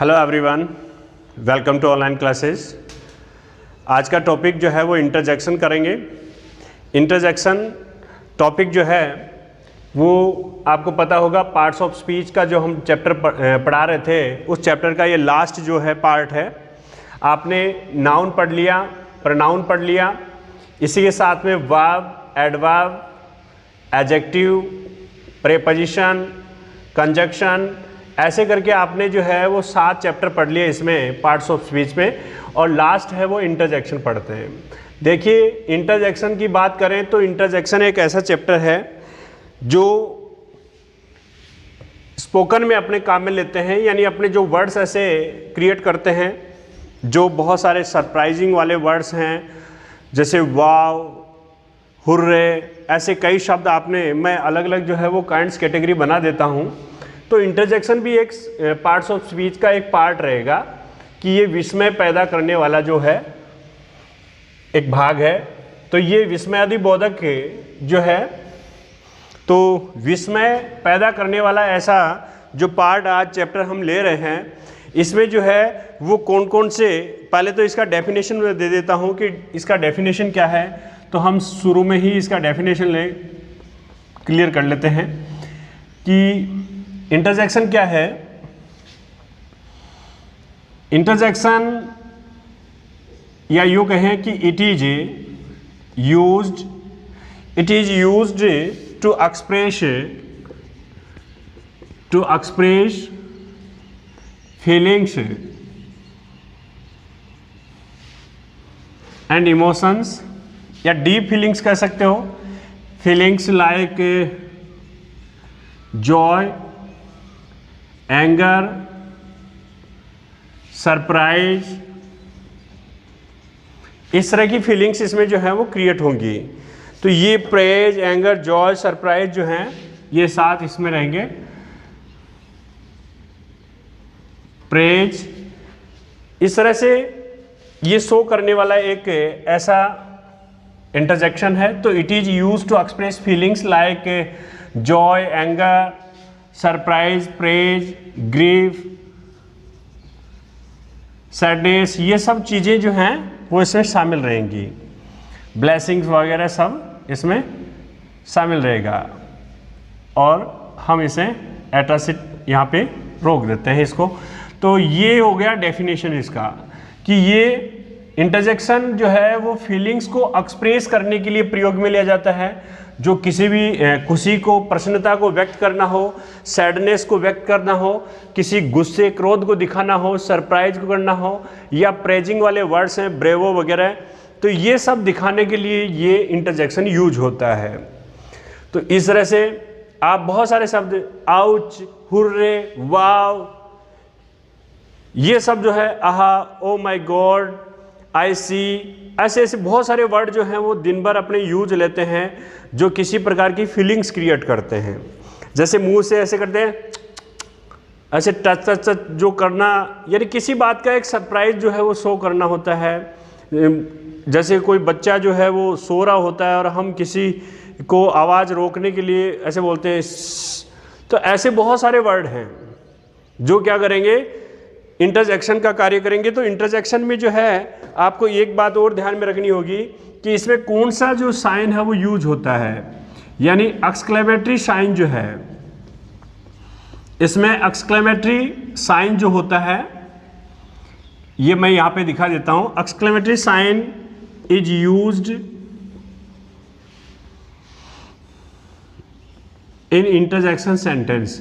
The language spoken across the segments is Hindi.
Hello everyone, welcome to online classes. आज का टॉपिक जो है वो इंटरजेक्शन करेंगे। इंटरजेक्शन टॉपिक जो है वो आपको पता होगा, पार्ट्स ऑफ स्पीच का जो हम चैप्टर पढ़ा रहे थे, उस चैप्टर का ये लास्ट जो है पार्ट है। आपने नाउन पढ़ लिया, प्रोनाउन पढ़ लिया, इसी के साथ में verb, adverb, adjective, preposition, conjunction, ऐसे करके आपने जो है वो 7 चैप्टर पढ़ लिए इसमें पार्ट्स ऑफ स्पीच में, और लास्ट है वो इंटरजेक्शन पढ़ते हैं। देखिए, इंटरजेक्शन की बात करें तो इंटरजेक्शन एक ऐसा चैप्टर है जो स्पोकन में अपने काम में लेते हैं, यानी अपने जो वर्ड्स ऐसे क्रिएट करते हैं जो बहुत सारे सरप्राइजिंग वाले वर्ड्स हैं, जैसे वाव, हुर्रे, ऐसे कई शब्द आपने, मैं अलग अलग जो है वो काइंड्स कैटेगरी बना देता हूँ। तो इंटरजेक्शन भी एक पार्ट्स ऑफ स्पीच का एक पार्ट रहेगा कि ये विस्मय पैदा करने वाला जो है एक भाग है। तो ये विस्मयादिबोधक जो है, तो विस्मय पैदा करने वाला ऐसा जो पार्ट आज चैप्टर हम ले रहे हैं, इसमें जो है वो कौन कौन से, पहले तो इसका डेफिनेशन मैं दे देता हूँ कि इसका डेफिनेशन क्या है। तो हम शुरू में ही इसका डेफिनेशन क्लियर कर लेते हैं कि इंटरजेक्शन क्या है। इंटरजेक्शन, या यूँ कहें कि it is used to express feelings and emotions, या डीप फीलिंग्स कह सकते हो। Feelings like joy, anger, surprise, इस तरह की फीलिंग्स इसमें जो है वो क्रिएट होंगी। तो ये प्रेज, एंगर, जॉय, सरप्राइज जो हैं, ये 7 इसमें रहेंगे। प्रेज, इस तरह से ये शो करने वाला एक ऐसा इंटरजेक्शन है। तो it is used to express feelings like joy, anger, surprise, praise, grief, sadness, ये सब चीज़ें जो हैं वो इसमें शामिल रहेंगी। ब्लेसिंग्स वगैरह सब इसमें शामिल रहेगा। और हम इसे एटासिट यहाँ पे रोक देते हैं इसको। तो ये हो गया डेफिनेशन इसका, कि ये इंटरजेक्शन जो है वो फीलिंग्स को एक्सप्रेस करने के लिए प्रयोग में लिया जाता है। जो किसी भी खुशी को, प्रसन्नता को व्यक्त करना हो, सैडनेस को व्यक्त करना हो, किसी गुस्से, क्रोध को दिखाना हो, सरप्राइज को करना हो, या प्रेजिंग वाले वर्ड्स हैं, ब्रेवो वगैरह, तो ये सब दिखाने के लिए ये इंटरजेक्शन यूज होता है। तो इस तरह से आप बहुत सारे शब्द, आउच, हुर्रे, वाव, ये सब जो है, आहा, ओ माय गॉड, आई सी, ऐसे ऐसे बहुत सारे वर्ड जो हैं वो दिन भर अपने यूज लेते हैं, जो किसी प्रकार की फीलिंग्स क्रिएट करते हैं। जैसे मुंह से ऐसे करते हैं, ऐसे टच टच टच जो करना, यानी किसी बात का एक सरप्राइज जो है वो शो करना होता है। जैसे कोई बच्चा जो है वो सो रहा होता है और हम किसी को आवाज़ रोकने के लिए ऐसे बोलते हैं। तो ऐसे बहुत सारे वर्ड हैं जो क्या करेंगे, इंटरजेक्शन का कार्य करेंगे। तो इंटरजेक्शन में जो है आपको एक बात और ध्यान में रखनी होगी कि इसमें कौन सा जो साइन है वो यूज होता है, यानी एक्सक्लेमेटरी साइन जो है, इसमें एक्सक्लेमेटरी साइन जो होता है, ये मैं यहां पे दिखा देता हूं। Exclamatory sign is used in interjection sentence.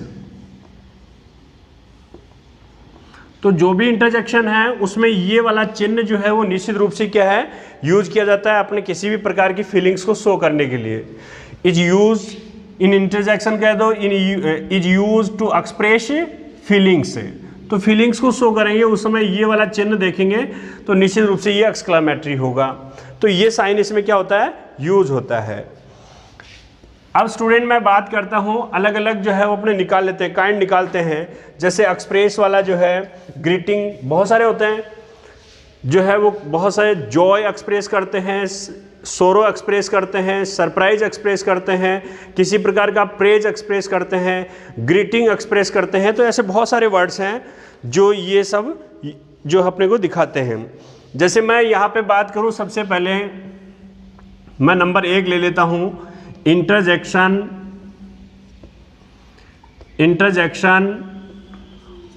तो जो भी इंटरजेक्शन है उसमें ये वाला चिन्ह जो है वो निश्चित रूप से क्या है, यूज किया जाता है अपने किसी भी प्रकार की फीलिंग्स को शो करने के लिए। इज यूज इन इंटरजेक्शन कह दो, is use to express feelings. तो फीलिंग्स को शो करेंगे उस समय ये वाला चिन्ह देखेंगे तो निश्चित रूप से ये एक्सक्लेमेटरी होगा। तो ये साइन इसमें क्या होता है, यूज होता है। अब स्टूडेंट मैं बात करता हूँ, अलग अलग जो है वो अपने निकाल लेते हैं, काइंड निकालते हैं। जैसे एक्सप्रेस वाला जो है, ग्रीटिंग बहुत सारे होते हैं, जो है वो बहुत सारे जॉय एक्सप्रेस करते हैं, सोरो एक्सप्रेस करते हैं, सरप्राइज एक्सप्रेस करते हैं, किसी प्रकार का प्रेज एक्सप्रेस करते हैं, ग्रीटिंग एक्सप्रेस करते हैं। तो ऐसे बहुत सारे वर्ड्स हैं जो ये सब जो अपने को दिखाते हैं। जैसे मैं यहाँ पे बात करूँ, सबसे पहले मैं नंबर 1 ले लेता हूँ, इंटरजेक्शन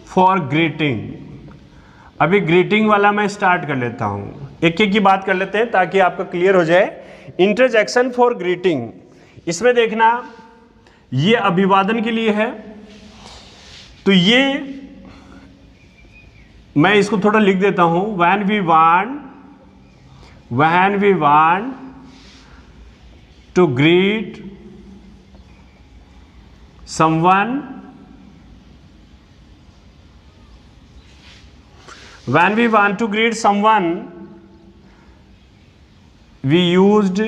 फॉर ग्रीटिंग। अभी ग्रीटिंग वाला मैं स्टार्ट कर लेता हूँ, एक एक की बात कर लेते हैं ताकि आपका क्लियर हो जाए। इंटरजेक्शन फॉर ग्रीटिंग, इसमें देखना ये अभिवादन के लिए है। तो ये मैं इसको थोड़ा लिख देता हूँ, when we want to greet someone, when we want to greet someone, we used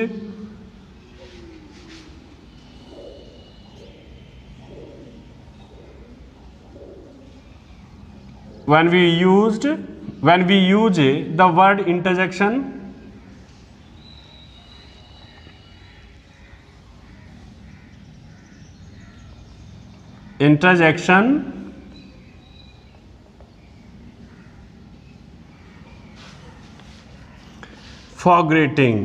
when we use the word interjection, for greeting.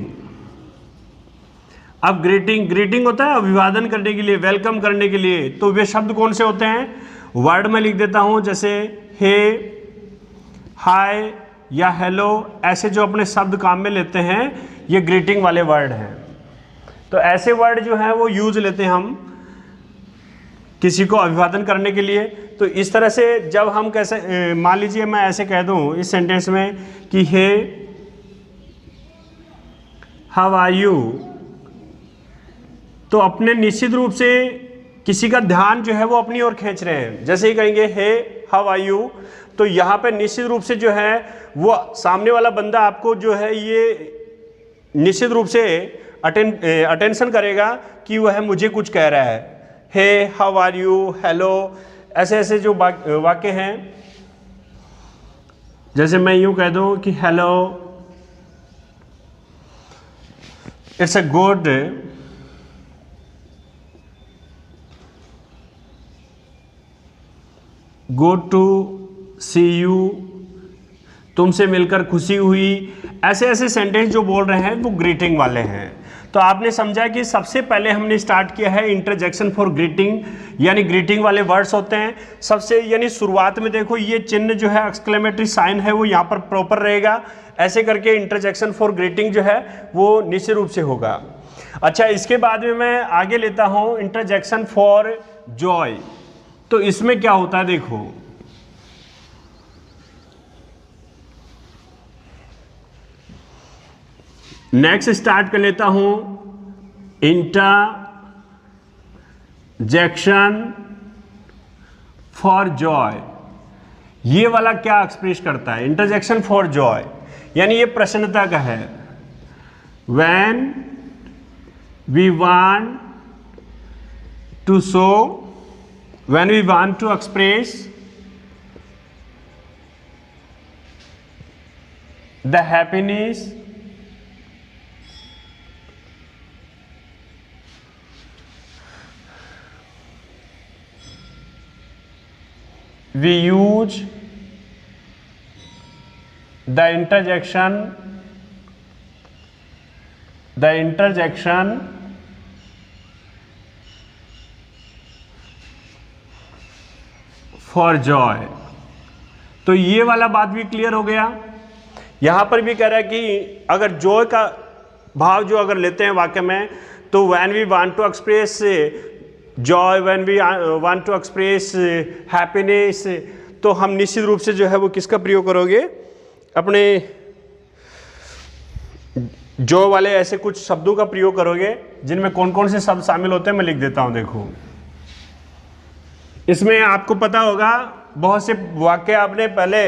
अब ग्रीटिंग होता है अभिवादन करने के लिए, वेलकम करने के लिए। तो वे शब्द कौन से होते हैं? वर्ड में लिख देता हूं, जैसे हे, हाय या हेलो, ऐसे जो अपने शब्द काम में लेते हैं ये ग्रीटिंग वाले वर्ड हैं। तो ऐसे वर्ड जो हैं वो यूज लेते हैं हम किसी को अभिवादन करने के लिए। तो इस तरह से जब हम कैसे, मान लीजिए मैं ऐसे कह दूं इस सेंटेंस में कि हे हाउ आर यू, तो अपने निश्चित रूप से किसी का ध्यान जो है वो अपनी ओर खींच रहे हैं। जैसे ही कहेंगे हे हाउ आर यू, तो यहाँ पे निश्चित रूप से जो है वो सामने वाला बंदा आपको जो है ये निश्चित रूप से अटेंशन करेगा कि वह मुझे कुछ कह रहा है। Hey how are you, hello, ऐसे ऐसे जो वाक्य हैं। जैसे मैं यूँ कह दूँ कि hello, it's a good to see you, तुमसे मिलकर खुशी हुई। ऐसे ऐसे सेंटेंस जो बोल रहे हैं वो ग्रीटिंग वाले हैं। तो आपने समझा कि सबसे पहले हमने स्टार्ट किया है इंटरजेक्शन फॉर ग्रीटिंग, यानी ग्रीटिंग वाले वर्ड्स होते हैं सबसे, यानी शुरुआत में देखो ये चिन्ह जो है एक्सक्लेमेटरी साइन है वो यहाँ पर प्रॉपर रहेगा। ऐसे करके इंटरजेक्शन फॉर ग्रीटिंग जो है वो निश्चित रूप से होगा। अच्छा, इसके बाद में मैं आगे लेता हूँ इंटरजेक्शन फॉर जॉय। तो इसमें क्या होता है देखो, नेक्स्ट स्टार्ट कर लेता हूं इंटरजेक्शन फॉर जॉय। ये वाला क्या एक्सप्रेस करता है? इंटरजेक्शन फॉर जॉय यानी ये प्रसन्नता का है। When we want to show, when we want to express the happiness we use the interjection for Joy. तो ये वाला बात भी क्लियर हो गया। यहां पर भी कह रहा है कि अगर जॉय का भाव जो अगर लेते हैं वाक्य में, तो when we want to express joy, when we want to express happiness, तो हम निश्चित रूप से जो है वो किसका प्रयोग करोगे? अपने जॉय वाले ऐसे कुछ शब्दों का प्रयोग करोगे जिनमें कौन कौन से शब्द शामिल होते हैं मैं लिख देता हूं। देखो इसमें आपको पता होगा बहुत से वाक्य आपने पहले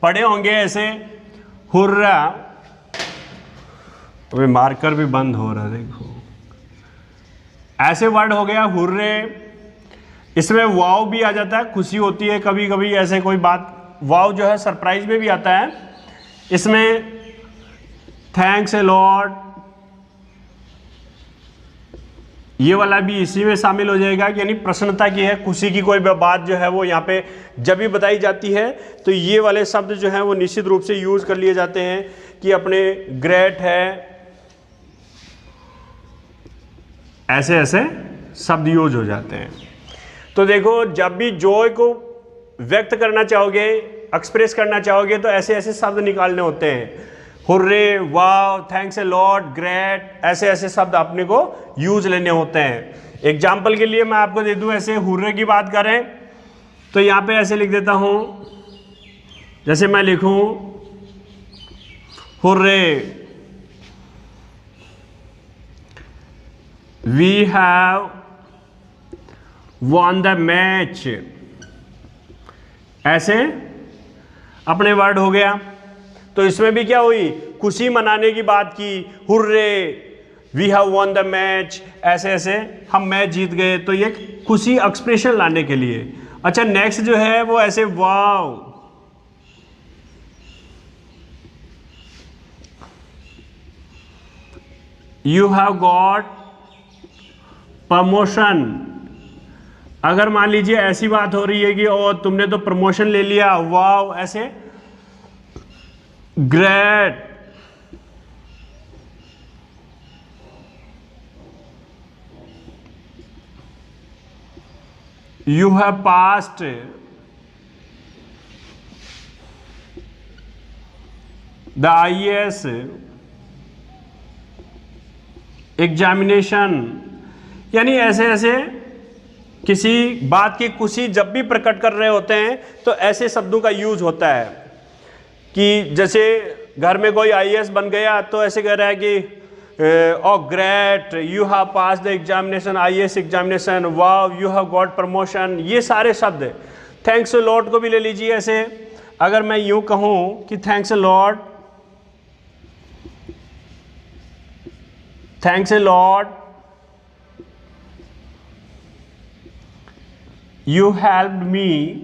पढ़े होंगे, ऐसे हुर्रा, अभी मार्कर भी बंद हो रहा है देखो, ऐसे वर्ड हो गया हुर्रे। इसमें वाव भी आ जाता है, खुशी होती है कभी कभी ऐसे कोई बात, वाव जो है सरप्राइज में भी आता है। इसमें थैंक्स ए लॉट, ये वाला भी इसी में शामिल हो जाएगा, यानी प्रसन्नता की है, खुशी की कोई बात जो है वो यहाँ पे जब भी बताई जाती है तो ये वाले शब्द जो हैं वो निश्चित रूप से यूज कर लिए जाते हैं कि अपने ग्रेट है, ऐसे ऐसे शब्द यूज हो जाते हैं। तो देखो जब भी जॉय को व्यक्त करना चाहोगे, एक्सप्रेस करना चाहोगे तो ऐसे ऐसे शब्द निकालने होते हैं। Hurray, wow, thanks a Lord, great, ऐसे ऐसे शब्द अपने को यूज लेने होते हैं। एग्जाम्पल के लिए मैं आपको दे दूं, ऐसे हुर्रे की बात करें तो यहाँ पे ऐसे लिख देता हूं, जैसे मैं लिखूं hurray, we have won the match, ऐसे अपने वर्ड हो गया। तो इसमें भी क्या हुई, खुशी मनाने की बात की, hurray, we have won the match, ऐसे ऐसे हम मैच जीत गए, तो ये खुशी एक्सप्रेशन लाने के लिए। अच्छा नेक्स्ट जो है वो ऐसे वाव, यू हैव गॉट प्रमोशन। अगर मान लीजिए ऐसी बात हो रही है कि ओ तुमने तो प्रमोशन ले लिया, वाव, ऐसे great, you have passed the IAS examination. यानी ऐसे ऐसे किसी बात की खुशी जब भी प्रकट कर रहे होते हैं तो ऐसे शब्दों का यूज होता है कि जैसे घर में कोई IAS बन गया तो ऐसे कह रहा है कि oh great, you have pass the examination, IAS examination, wow, you have got promotion, ये सारे शब्द। थैंक्स लॉर्ड को भी ले लीजिए ऐसे, अगर मैं यूं कहूं कि thanks Lord, thanks Lord, you helped me,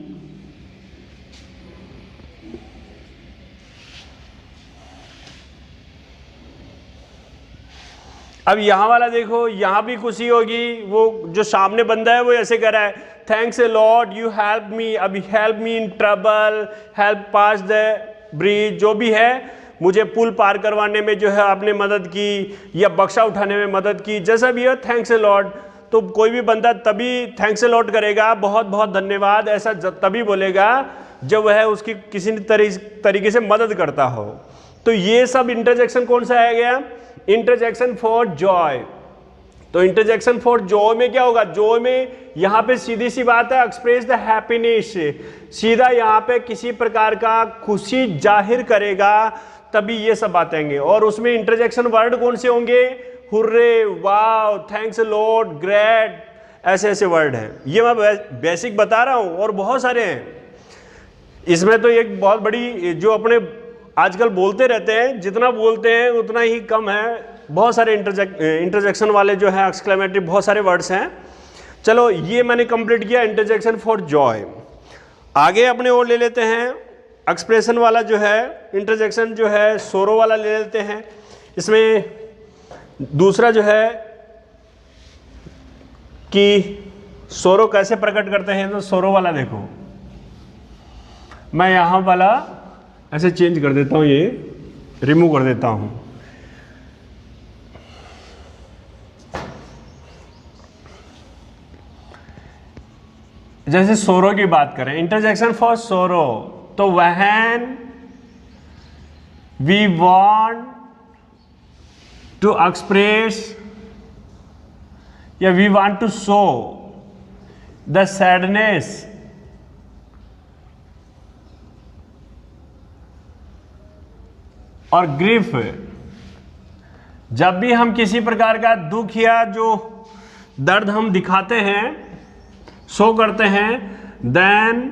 अब यहां वाला देखो, यहां भी खुशी होगी, वो जो सामने बंदा है वो ऐसे कह रहा है thanks a lord, you help me, अभी help me in trouble, help pass the bridge, जो भी है मुझे पुल पार करवाने में जो है आपने मदद की या बक्सा उठाने में मदद की, जैसा भी है थैंक्स ए लॉर्ड। तो कोई भी बंदा तभी थैंक्स ए लॉर्ड करेगा, बहुत बहुत धन्यवाद, ऐसा तभी बोलेगा जब वह उसकी किसी तरीके से मदद करता हो। तो ये सब इंटरजेक्शन कौन सा आ गया, इंटरजेक्शन फॉर जॉय। तो इंटरजेक्शन फॉर जॉय में क्या होगा, जॉय में यहां पे सीधी सी बात है, एक्सप्रेस द हैप्पीनेस, सीधा यहां पे किसी प्रकार का खुशी जाहिर करेगा, तभी ये सब बातें आएंगे। और उसमें इंटरजेक्शन वर्ड कौन से होंगे, हुर्रे, वाव, थैंक्स लॉर्ड, ग्रेट, ऐसे ऐसे वर्ड हैं। ये मैं बेसिक बता रहा हूं और बहुत सारे हैं। इसमें तो एक बहुत बड़ी जो अपने आजकल बोलते रहते हैं, जितना बोलते हैं उतना ही कम है। बहुत सारे इंटरजेक्शन वाले जो है एक्सक्लेमेटरी बहुत सारे वर्ड्स हैं। चलो ये मैंने कंप्लीट किया इंटरजेक्शन फॉर जॉय। आगे अपने और ले लेते हैं एक्सप्रेशन वाला जो है इंटरजेक्शन जो है सोरो वाला ले लेते हैं। इसमें दूसरा जो है कि सोरो कैसे प्रकट करते हैं, तो सोरो वाला देखो, मैं यहाँ वाला ऐसे चेंज कर देता हूँ, ये रिमूव कर देता हूँ। जैसे सोरो की बात करें, इंटरजेक्शन फॉर सोरो, तो when we want to express या we want to show the sadness और ग्रीफ, जब भी हम किसी प्रकार का दुख या जो दर्द हम दिखाते हैं, शो करते हैं, then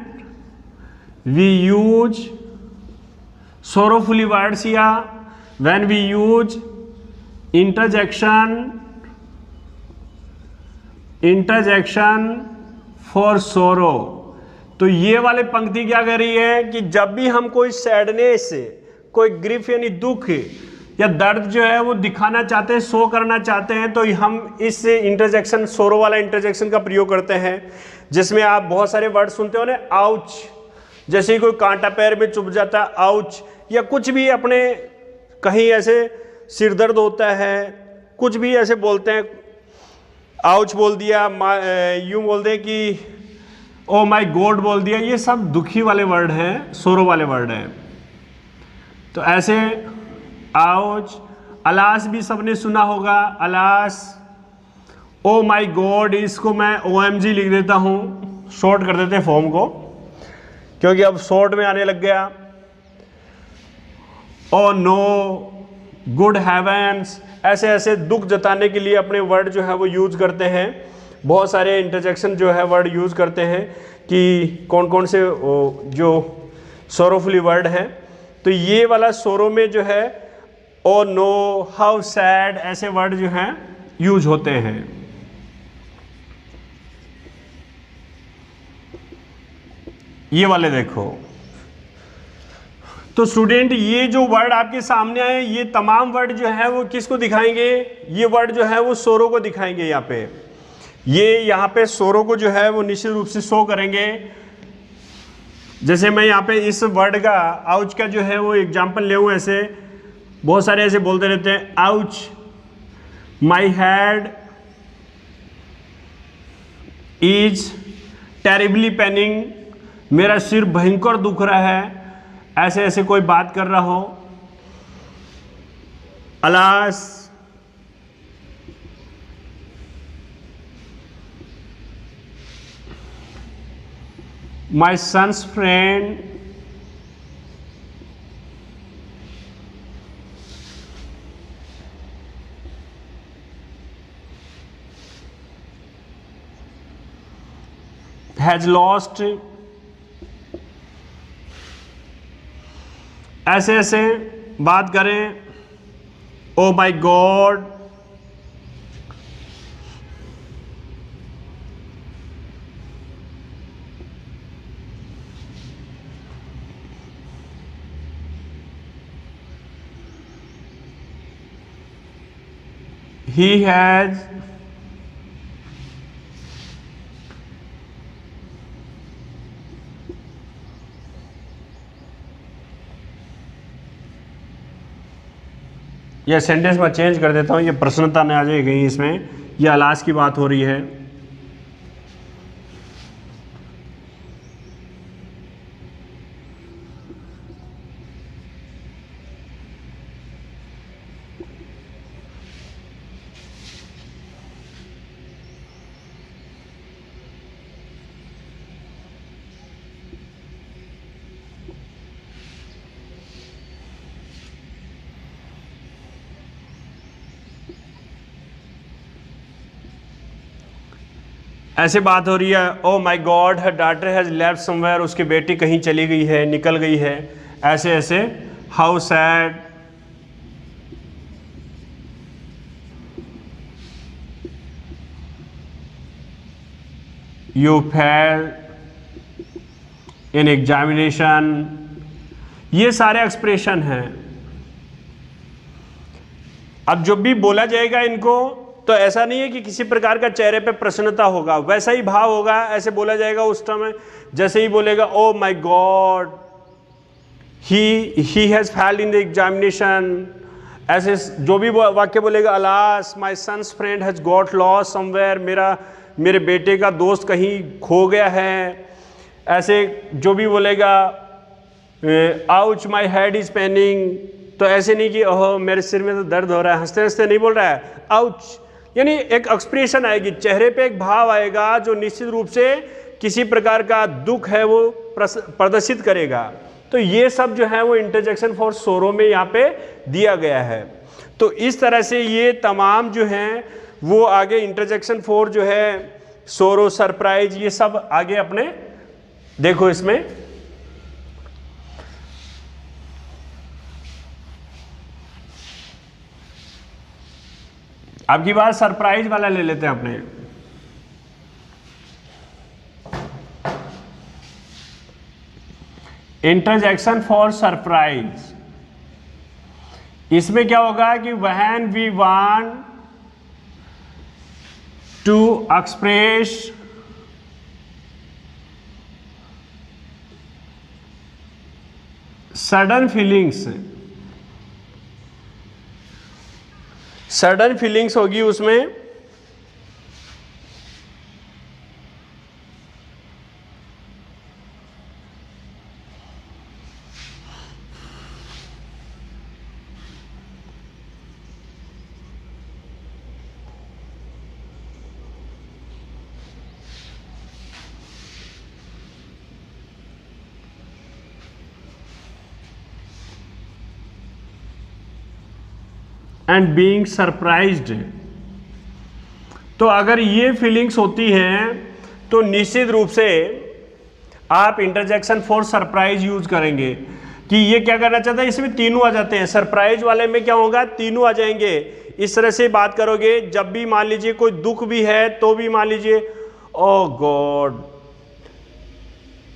we use sorrowfully words या when we use interjection for sorrow. तो ये वाले पंक्ति क्या कर रही है कि जब भी हम कोई सैडनेस, कोई ग्रीफ यानी दुख या दर्द जो है वो दिखाना चाहते हैं, शो करना चाहते हैं, तो हम इस इंटरजेक्शन, सोरो वाला इंटरजेक्शन का प्रयोग करते हैं, जिसमें आप बहुत सारे वर्ड सुनते हो ना, आउच, जैसे ही कोई कांटा पैर में चुभ जाता है, आउच, या कुछ भी अपने कहीं ऐसे सिर दर्द होता है, कुछ भी ऐसे बोलते हैं, आउच बोल दिया, यूं बोल दे कि ओ माय गॉड बोल दिया, ये सब दुखी वाले वर्ड हैं, सोरो वाले वर्ड हैं। तो ऐसे आउच, अलास भी सबने सुना होगा, अलास, ओ माय गॉड, इसको मैं OMG लिख देता हूँ, शॉर्ट कर देते हैं फॉर्म को, क्योंकि अब शॉर्ट में आने लग गया। ओ नो, गुड हेवेंस, ऐसे ऐसे दुख जताने के लिए अपने वर्ड जो है वो यूज करते हैं। बहुत सारे इंटरजेक्शन जो है वर्ड यूज करते हैं कि कौन कौन से जो सोरोफुली वर्ड हैं। तो ये वाला सोरो में जो है ओ नो, हाउ सैड, ऐसे वर्ड जो हैं यूज होते हैं। ये वाले देखो, तो स्टूडेंट ये जो वर्ड आपके सामने आए, ये तमाम वर्ड जो है वो किसको दिखाएंगे, ये वर्ड जो है वो सोरो को दिखाएंगे। यहाँ पे ये यहाँ पे सोरो को जो है वो निश्चित रूप से शो करेंगे। जैसे मैं यहाँ पे इस वर्ड का, आउच का जो है वो एग्जाम्पल ले हूँ, ऐसे बहुत सारे ऐसे बोलते रहते हैं, ouch, my head is terribly paining, मेरा सिर भयंकर दुख रहा है, ऐसे ऐसे कोई बात कर रहा हो। Alas, my son's friend has lost, ऐसे ऐसे बात करें। Oh my god, he has यह सेंटेंस में चेंज कर देता हूँ, ये प्रश्नता न आ जाएगी इसमें, यह अलास की बात हो रही है। ऐसे बात हो रही है, oh my god, her daughter has left somewhere, उसकी बेटी कहीं चली गई है, निकल गई है, ऐसे ऐसे। How sad, you fail in examination, ये सारे एक्सप्रेशन हैं। अब जब भी बोला जाएगा इनको, तो ऐसा नहीं है कि किसी प्रकार का चेहरे पे प्रसन्नता होगा, वैसा ही भाव होगा, ऐसे बोला जाएगा उस समय। जैसे ही बोलेगा oh my god, he has failed in the examination, ऐसे जो भी वाक्य बोलेगा, alas, my son's friend has got lost somewhere, मेरे बेटे का दोस्त कहीं खो गया है, ऐसे जो भी बोलेगा। Ouch, my head is Penning, तो ऐसे नहीं कि ओह मेरे सिर में तो दर्द हो रहा है, हंसते हंसते नहीं बोल रहा है, आउच, यानी एक एक्सप्रेशन आएगी, चेहरे पे एक भाव आएगा जो निश्चित रूप से किसी प्रकार का दुख है वो प्रदर्शित करेगा। तो ये सब जो है वो इंटरजेक्शन फॉर सोरो में यहाँ पे दिया गया है। तो इस तरह से ये तमाम जो हैं वो आगे इंटरजेक्शन फॉर जो है सोरो, सरप्राइज, ये सब आगे अपने देखो इसमें। अब की बार सरप्राइज वाला ले लेते हैं अपने। इंटरजेक्शन फॉर सरप्राइज, इसमें क्या होगा कि when we want to express sudden feelings होगी उसमें, एंड बीइंग सरप्राइज्ड। तो अगर ये फीलिंग्स होती हैं तो निश्चित रूप से आप इंटरजेक्शन फॉर सरप्राइज यूज करेंगे कि ये क्या करना चाहता है, इसमें तीनों आ जाते हैं। सरप्राइज वाले में क्या होगा, तीनों आ जाएंगे। इस तरह से बात करोगे, जब भी मान लीजिए कोई दुख भी है तो भी मान लीजिए ओ गॉड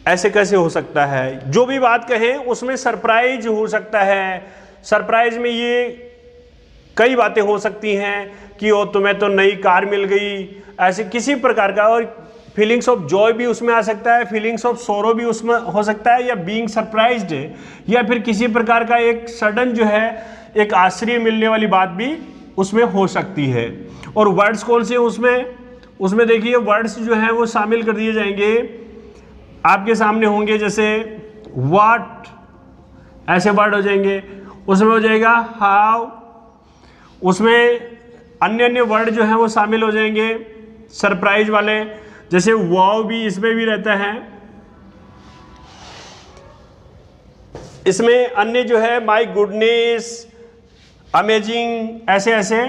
ऐसे कैसे हो सकता है, जो भी बात कहें उसमें सरप्राइज हो सकता है। सरप्राइज में ये कई बातें हो सकती हैं कि ओ तुम्हें तो नई कार मिल गई, ऐसे किसी प्रकार का। और फीलिंग्स ऑफ जॉय भी उसमें आ सकता है, फीलिंग्स ऑफ सोरो भी उसमें हो सकता है, या बीइंग सरप्राइज्ड, या फिर किसी प्रकार का एक सडन जो है एक आश्चर्य मिलने वाली बात भी उसमें हो सकती है। और वर्ड्स कौन से उसमें देखिए वर्ड्स जो हैं वो शामिल कर दिए जाएंगे, आपके सामने होंगे। जैसे व्हाट ऐसे वर्ड हो जाएंगे, उसमें हो जाएगा हाउ, उसमें अन्य अन्य वर्ड जो हैं वो शामिल हो जाएंगे सरप्राइज वाले। जैसे वाव भी इसमें भी रहता है, इसमें अन्य जो है माय गुडनेस, अमेजिंग, ऐसे ऐसे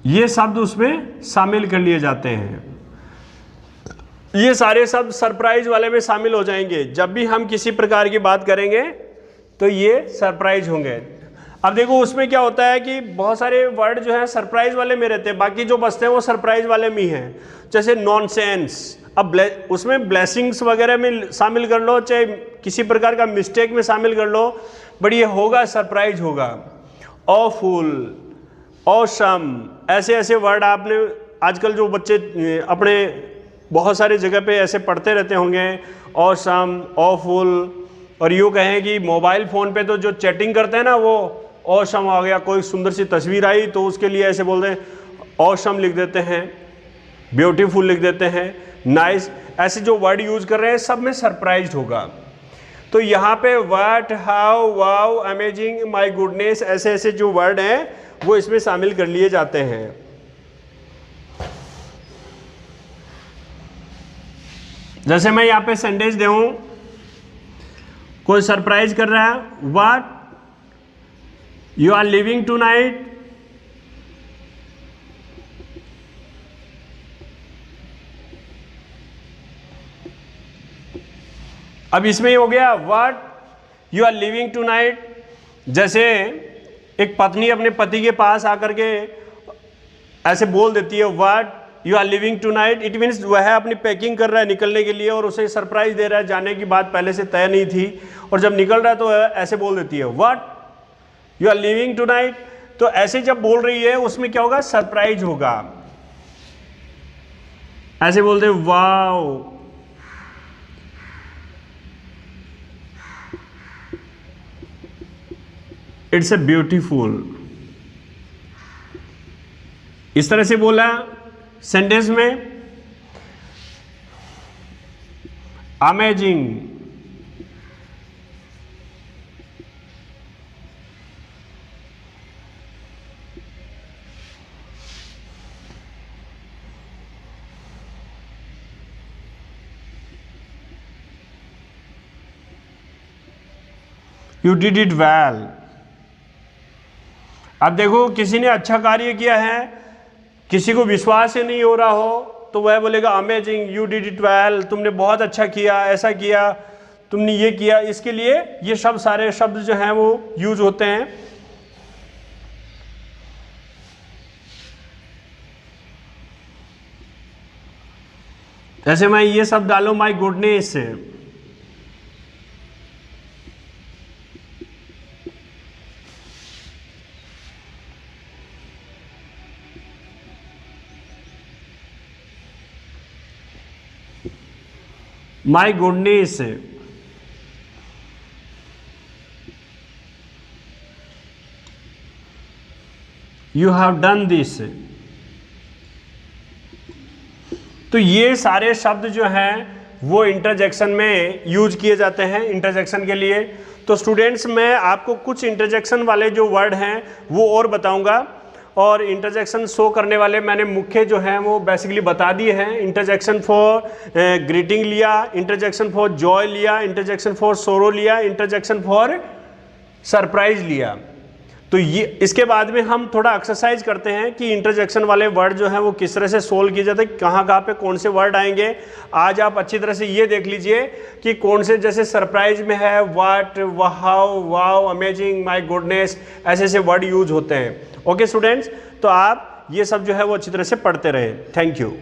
ये शब्द उसमें शामिल कर लिए जाते हैं। ये सारे शब्द सरप्राइज वाले में शामिल हो जाएंगे। जब भी हम किसी प्रकार की बात करेंगे तो ये सरप्राइज होंगे। अब देखो उसमें क्या होता है कि बहुत सारे वर्ड जो है सरप्राइज वाले में रहते हैं, बाकी जो बचते हैं वो सरप्राइज वाले में ही हैं। जैसे नॉनसेंस, अब उसमें ब्लेसिंग्स वगैरह में शामिल कर लो, चाहे किसी प्रकार का मिस्टेक में शामिल कर लो, बट ये होगा सरप्राइज होगा। ऑफुल, ऑसम, ऐसे ऐसे वर्ड आपने आजकल जो बच्चे अपने बहुत सारी जगह पे ऐसे पढ़ते रहते होंगे, ऑसम, ऑफुल। और यूँ कहें कि मोबाइल फ़ोन पे तो जो चैटिंग करते हैं ना वो ऑसम आ गया, कोई सुंदर सी तस्वीर आई तो उसके लिए ऐसे बोलते हैं ऑसम लिख देते हैं, ब्यूटीफुल लिख देते हैं, नाइस, ऐसे जो वर्ड यूज़ कर रहे हैं सब में सरप्राइज्ड होगा। तो यहाँ पे what, how, wow, amazing, my goodness, ऐसे ऐसे जो वर्ड हैं वो इसमें शामिल कर लिए जाते हैं। जैसे मैं यहाँ पे सेंटेंस दूं, कोई सरप्राइज कर रहा है, what you are leaving tonight, अब इसमें हो गया what you are leaving tonight. जैसे एक पत्नी अपने पति के पास आकर के ऐसे बोल देती है what you are leaving tonight, it means वह अपनी पैकिंग कर रहा है निकलने के लिए और उसे सरप्राइज दे रहा है, जाने की बात पहले से तय नहीं थी, और जब निकल रहा है तो ऐसे बोल देती है what you are leaving tonight. तो ऐसे जब बोल रही है उसमें क्या होगा, सरप्राइज होगा। ऐसे बोलते हैं वाओ, इट्स ए ब्यूटीफुल, इस तरह से बोला सेंटेंस में। Amazing, you did it well. अब देखो किसी ने अच्छा कार्य किया है, किसी को विश्वास ही नहीं हो रहा हो तो वह बोलेगा amazing, you did it well, तुमने बहुत अच्छा किया, ऐसा किया, तुमने ये किया। इसके लिए ये शब्द, सारे शब्द जो हैं वो यूज होते हैं। जैसे मैं ये सब डालूं my goodness, my goodness, you have done this. तो ये सारे शब्द जो हैं वो इंटरजेक्शन में यूज किए जाते हैं इंटरजेक्शन के लिए। तो स्टूडेंट्स मैं आपको कुछ इंटरजेक्शन वाले जो वर्ड हैं वो और बताऊंगा, और इंटरजेक्शन शो करने वाले मैंने मुख्य जो हैं वो बेसिकली बता दिए हैं। इंटरजेक्शन फॉर ग्रीटिंग लिया, इंटरजेक्शन फॉर जॉय लिया, इंटरजेक्शन फॉर सोरो लिया, इंटरजेक्शन फॉर सरप्राइज लिया। तो ये इसके बाद में हम थोड़ा एक्सरसाइज करते हैं कि इंटरजेक्शन वाले वर्ड जो हैं वो किस तरह से सोल्व किए जाते हैं, कहाँ कहाँ पे कौन से वर्ड आएंगे। आज आप अच्छी तरह से ये देख लीजिए कि कौन से, जैसे सरप्राइज में है what, wow, wow, amazing, my goodness, ऐसे ऐसे वर्ड यूज होते हैं। ओके स्टूडेंट्स, तो आप ये सब जो है वो अच्छी तरह से पढ़ते रहे। Thank you.